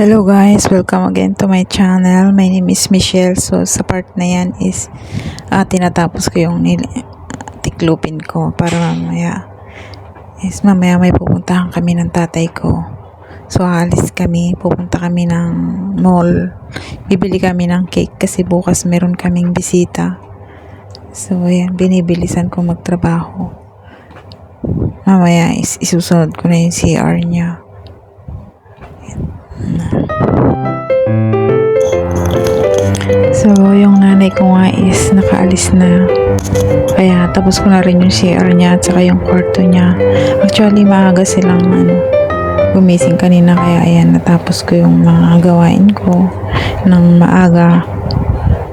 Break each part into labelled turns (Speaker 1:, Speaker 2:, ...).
Speaker 1: Hello guys, welcome again to my channel. My name is Michelle. So sa part na yan is tinatapos ko yung tiklupin ko para mamaya may pupuntahan kami ng tatay ko. So aalis kami, pupunta kami ng mall. Bibili kami ng cake kasi bukas meron kaming bisita. So ayan, binibilisan ko magtrabaho. Mamaya isusunod ko na yung CR niya. So, yung nanay ko nga is nakaalis na. Kaya tapos ko na rin yung CR niya at saka yung kwarto niya. Actually, maaga silang gumising kanina. Kaya ayan, natapos ko yung mga gawain ko ng maaga.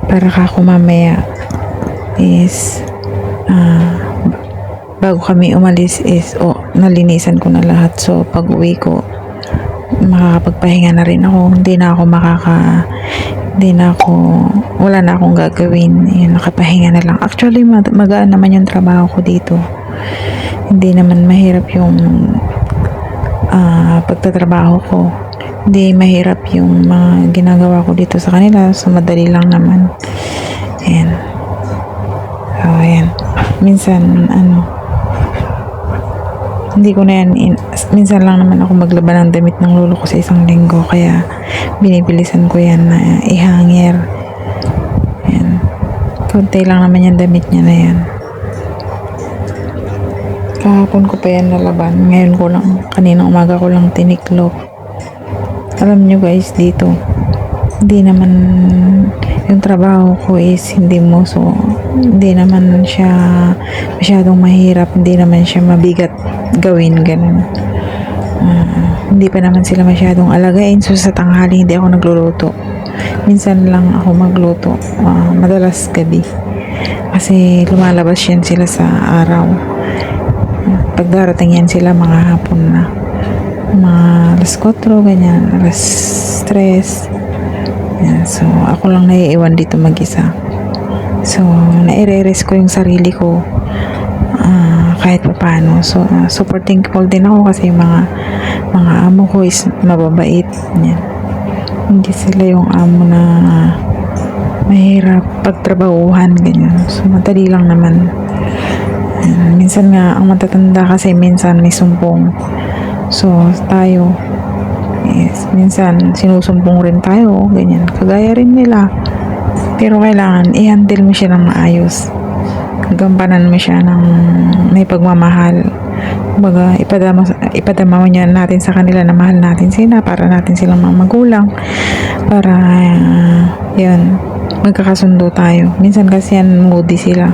Speaker 1: Para kako mamaya is bago kami umalis is nalinisan ko na lahat. So, pag uwi ko, makakapagpahinga na rin ako. Wala na akong gagawin. Yun, nakapahinga na lang. Actually, magaan naman yung trabaho ko dito. Hindi naman mahirap yung pagtatrabaho ko. Hindi mahirap yung mga ginagawa ko dito sa kanila. So, madali lang naman. Ayan. So, ayan. Minsan, hindi ko na yan minsan lang naman ako maglaban ng damit ng lolo ko sa isang linggo, kaya binibilisan ko yan na ihanger. Yan, konti lang naman yung damit niya na yan. Kahapon ko pa yan nalaban, ngayon ko lang, kanina umaga ko lang tiniklop. Alam nyo guys, dito hindi naman yung trabaho ko is hindi naman siya masyadong mahirap, hindi naman siya mabigat gawin, ganun. Hindi pa naman sila masyadong alagain. So sa tanghali hindi ako nagluluto, minsan lang ako magluto, madalas gabi kasi lumalabas yan sila sa araw. Pag darating yan sila mga hapon na, mga alas 4 ganyan, alas 3. Yan. So ako lang naiiwan dito mag-isa. So naire-rest ko yung sarili ko kahit pa paano. So super thankful din ako kasi yung mga amo ko is mababait. Yan. Hindi sila yung amo na mahirap pagtrabahuhan, ganyan. So madali lang naman. Yan. Minsan nga ang matatanda kasi minsan may sumpong. So tayo minsan sinusumpong rin tayo, ganyan, kagaya rin nila. Pero kailangan i-handle mo siya ng maayos, gampanan mo siya ng may pagmamahal. Kumbaga, ipadama niya natin sa kanila na mahal natin sila, para natin silang mga magulang, para yun, magkakasundo tayo. Minsan kasi yan, moody sila.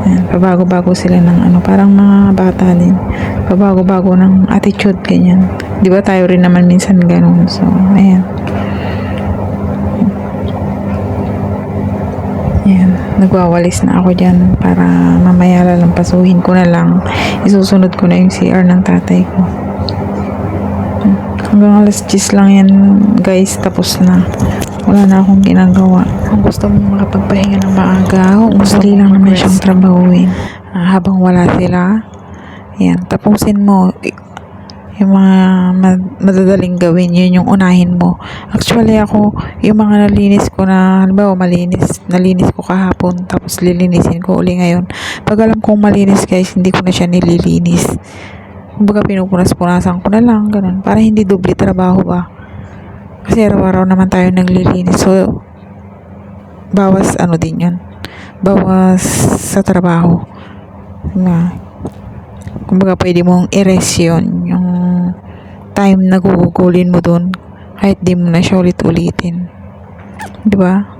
Speaker 1: Ayan, pabago-bago sila ng parang mga bata din, pabago-bago ng attitude, ganyan. Di ba tayo rin naman minsan ganun. So ayan, nagwawalis na ako dyan para mamaya lalampasuhin ko na lang, isusunod ko na yung CR ng tatay ko. Hanggang alas 10 lang yan guys, tapos na, wala na akong ginagawa. Kung gusto mong makapagpahinga ng maaga, madali lang naman siyang trabahuin. Habang wala sila, yan, tapusin mo yung mga madadaling gawin, yun yung unahin mo. Actually ako, yung mga nalinis ko na, halimbawa nalinis ko kahapon, tapos lilinisin ko uli ngayon. Pag alam kong malinis guys, hindi ko na siya nililinis. Kumbaga pinupunas-punasan ko na lang, ganun, para hindi doble trabaho ba. Kasi araw-araw naman tayo naglilinis. So bawas din yun, bawas sa trabaho. Kumbaga pwede mong erase yun, yung time na gugugulin mo dun, kahit di mo na siya ulit-ulitin, di ba?